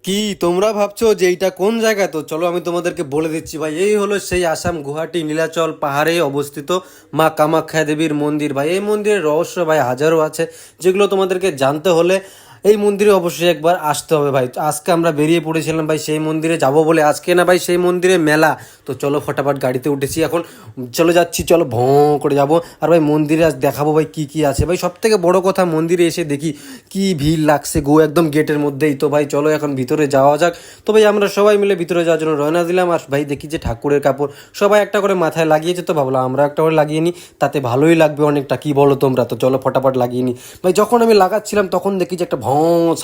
কি তোমরা ভাবছো যে এইটা কোন জায়গা? তো চলো আমি তোমাদেরকে বলে দিচ্ছি ভাই, এই হলো সেই আসাম গুয়াহাটি নীলাচল পাহাড়ে অবস্থিত মা কামাখ্যা দেবীর মন্দির। ভাই এই মন্দিরের রহস্য ভাই হাজারো আছে, যেগুলো তোমাদেরকে জানতে হলে এই মন্দিরে অবশ্যই একবার আসতে হবে ভাই। তো আজকে আমরা বেরিয়ে পড়েছিলাম ভাই সেই মন্দিরে যাব বলে, আজকে না ভাই সেই মন্দিরে মেলা। তো চলো ফটাফট গাড়িতে উঠেছি, এখন চলে যাচ্ছি, চলো ভঁ করে যাব। আর ভাই মন্দিরে আজ দেখাবো ভাই কি কি আছে। ভাই সব থেকে বড় কথা, মন্দিরে এসে দেখি কি ভিড় লাগছে গো, একদম গেটের মধ্যেই। তো ভাই চলো এখন ভিতরে যাওয়া যাক। তো ভাই আমরা সবাই মিলে ভিতরে যাওয়ার জন্য রওনা দিলাম। আর ভাই দেখি যে ঠাকুরের কাপড় সবাই একটা করে মাথায় লাগিয়েছে, তো ভাবলাম আমরা একটা করে লাগিয়ে নিই, তাতে ভালোই লাগবে অনেকটা, কি বলো তোমরা? তো চলো ফটাফট লাগিয়ে নিই। ভাই যখন আমি লাগাচ্ছিলাম তখন দেখি যে একটা ভঁ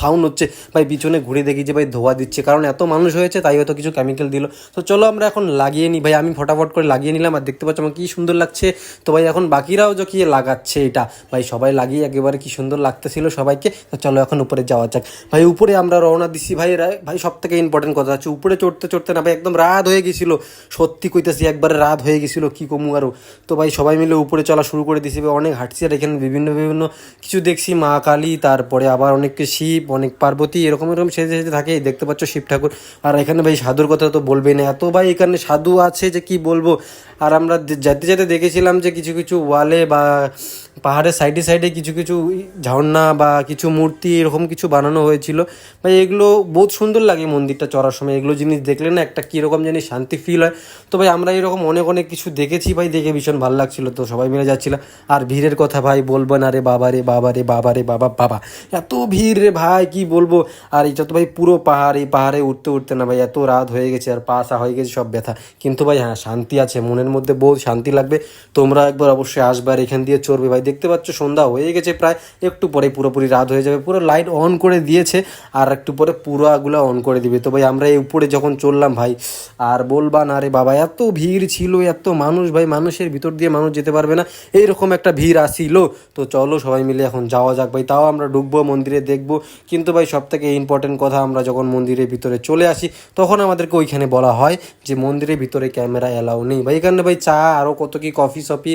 সাউন্ড হচ্ছে। ভাই পিছনে ঘুরে দেখি যে ভাই ধোয়া দিচ্ছে, কারণ এত মানুষ হয়েছে তাই হয়তো কিছু কেমিক্যাল দিল। তো চলো আমরা এখন লাগিয়ে নিই। ভাই আমি ফটাফট করে লাগিয়ে নিলাম, আর দেখতে পাচ্ছ আমার কি সুন্দর লাগছে। তো ভাই এখন বাকিরাও যে কি লাগাচ্ছে এটা, ভাই সবাই লাগিয়ে একেবারে কি সুন্দর লাগতেছিল সবাইকে। তো চলো এখন উপরে যাওয়া যাক। ভাই উপরে আমরা রওনা দিচ্ছি ভাই। ভাই সব থেকে ইম্পর্টেন্ট কথা হচ্ছে, উপরে চড়তে চড়তে না ভাই একদম রাত হয়ে গেছিল, সত্যি কইতেছি একবারে রাত হয়ে গেছিল, কি কমু আরও। তো ভাই সবাই মিলে উপরে চলা শুরু করে দিছি ভাই, অনেক হাঁটছি। আর এখানে বিভিন্ন বিভিন্ন কিছু দেখছি, মা কালী, তারপরে আবার অনেককে শিব, অনেক পার্বতী, এরকম এরকম সেজে সেজে থাকে, দেখতে পাচ্ছ শিব ঠাকুর। আর এখানে ভাই সাধুর কথা তো বলবেই না, এত ভাই এখানে সাধু আছে যে কি বলবো। আর আমরা যেতে যেতে দেখেছিলাম যে কিছু কিছু ওয়ালে বা পাহাড়ের সাইডে সাইডে কিছু কিছু ঝর্ণা বা কিছু মূর্তি এরকম কিছু বানানো হয়েছিল। ভাই এগুলো বহুত সুন্দর লাগে মন্দিরটা চড়ার সময়, এগুলো জিনিস দেখলে না একটা কীরকম জানি শান্তি ফিল হয়। তো ভাই আমরা এরকম অনেক অনেক কিছু দেখেছি ভাই, দেখে ভীষণ ভালো লাগছিলো। তো সবাই মিলে যাচ্ছিলাম। আর ভিড়ের কথা ভাই বলবো না রে বাবা রে বাবা রে বাবা রে বাবা বাবা, এত ভিড় রে ভাই কি বলবো। আর এটা তো ভাই পুরো পাহাড়, এই পাহাড়ে উঠতে উঠতে না ভাই এত রাত হয়ে গেছে, আর পা আসা হয়ে গেছে সব ব্যথা। কিন্তু ভাই হ্যাঁ, শান্তি আছে মনের মধ্যে, বহুত শান্তি লাগবে। তোমরা একবার অবশ্যই আসবার, এখান দিয়ে চড়বে ভাই। দেখতে পাচ্ছ সন্ধ্যা হয়ে গেছে প্রায়, একটু পরে পুরোপুরি রাত হয়ে যাবে। পুরো লাইট অন করে দিয়েছে, আর একটু পরে পুরোগুলো অন করে দিবে। তো ভাই আমরা এই উপরে যখন চললাম ভাই, আর বলবা না রে বাবা, এত ভিড় ছিল, এত মানুষ ভাই, মানুষের ভিতর দিয়ে মানুষ যেতে পারবে না, এইরকম একটা ভিড় আসিল। তো চলো সবাই মিলে এখন যাওয়া যাক ভাই। তাও আমরা ঢুকবো মন্দিরে, দেখবো। কিন্তু ভাই সব থেকে ইম্পর্টেন্ট কথা, আমরা যখন মন্দিরের ভিতরে চলে আসি তখন আমাদেরকে ওইখানে বলা হয় যে মন্দিরের ভিতরে ক্যামেরা অ্যালাউ নেই ভাই। এখানে ভাই চা, আরও কত কি কফি সফি,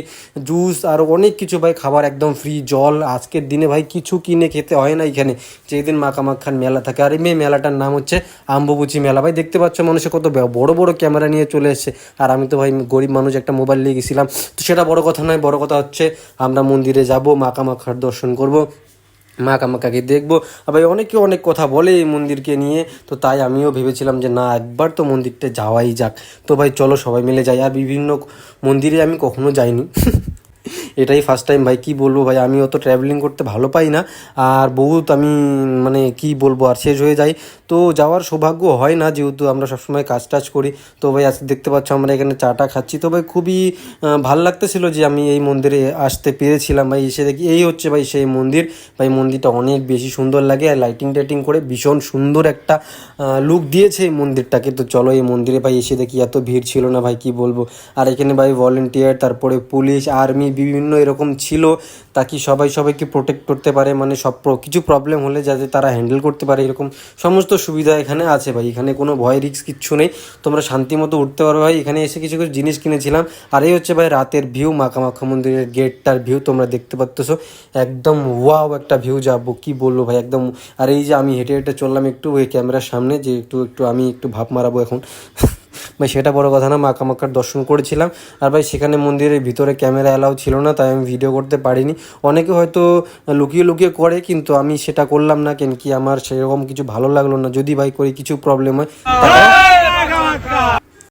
জুস, আরও অনেক কিছু ভাই, খাবার একদম ফ্রি, জল। আজকের দিনে ভাই কিছু কিনে খেতে হয় না এখানে, যেদিন মা কামাখ্যার মেলা থাকে। আর এই মেলাটার নাম হচ্ছে আম্বুবুচি মেলা। ভাই দেখতে পাচ্ছ মানুষে কত বড় বড় ক্যামেরা নিয়ে চলে এসছে। আর আমি তো ভাই গরিব মানুষ, একটা মোবাইল নিয়ে গেছিলাম। তো সেটা বড় কথা নয়, বড় কথা হচ্ছে আমরা মন্দিরে যাব, মা কামাখ্যার দর্শন করব, মা কামাখ্যাকে দেখবো। ভাই অনেকে অনেক কথা বলে এই মন্দিরকে নিয়ে, তো তাই আমিও ভেবেছিলাম যে না, একবার তো মন্দিরটা যাওয়াই যাক। তো ভাই চলো সবাই মিলে যাই। আর বিভিন্ন মন্দিরে আমি কখনো যাইনি এটাই ফার্স্ট টাইম ভাই। কি বলবো ভাই, আমি অত ট্রাভেলিং করতে ভালো পাই না, আর বহুত আমি মানে কি বলবো, আর শেষ হয়ে যাই। তো যাওয়ার সৌভাগ্য হয় না, যেহেতু আমরা সবসময় কাজ টাজ করি। তো ভাই আজকে দেখতে পাচ্ছ আমরা এখানে চাটা খাচ্ছি। তো ভাই খুবই ভাল লাগতেছিল যে আমি এই মন্দিরে আসতে পেরেছিলাম ভাই। এসে দেখি এই হচ্ছে ভাই সেই মন্দির। ভাই মন্দিরটা অনেক বেশি সুন্দর লাগে, আর লাইটিং টাইটিং করে ভীষণ সুন্দর একটা লুক দিয়েছে এই মন্দিরটাকে। তো চলো এই মন্দিরে ভাই এসে দেখি এত ভিড় ছিল না ভাই, কি বলবো। আর এখানে ভাই ভলেন্টিয়ার, তারপরে পুলিশ, আর্মি, বিভিন্ন এরকম ছিল, তাকে সবাই সবাইকে প্রোটেক্ট করতে পারে, মানে সব কিছু প্রবলেম হলে যাতে তারা হ্যান্ডেল করতে পারে, এরকম সমস্ত সুবিধা এখানে আছে ভাই। এখানে কোনো ভয় রিস্ক কিচ্ছু নেই, তোমরা শান্তি মতো উঠতে পারো ভাই। এখানে এসে কিছু কিছু জিনিস কিনেছিলাম। আর এই হচ্ছে ভাই রাতের ভিউ, মা কামাখ্যা মন্দিরের গেটটার ভিউ তোমরা দেখতে পাচ্ছ, একদম ওয়াও একটা ভিউ, যাবো কি বলবো ভাই একদম। আর এই যে আমি হেঁটে হেঁটে চললাম একটু ওই ক্যামেরার সামনে, যে একটু একটু আমি একটু ভাব মারাবো এখন ভাই, সেটা বড় কথা না, মা কামাখ্যার দর্শন করেছিলাম। আর ভাই সেখানে মন্দিরের ভিতরে ক্যামেরা অ্যালাউ ছিল না, তাই আমি ভিডিও করতে পারিনি। অনেকে হয়তো লুকিয়ে লুকিয়ে করে, কিন্তু আমি সেটা করলাম না, কেন কি আমার সেরকম কিছু ভালো লাগলো না, যদি ভাই করি কিছু প্রবলেম হয়।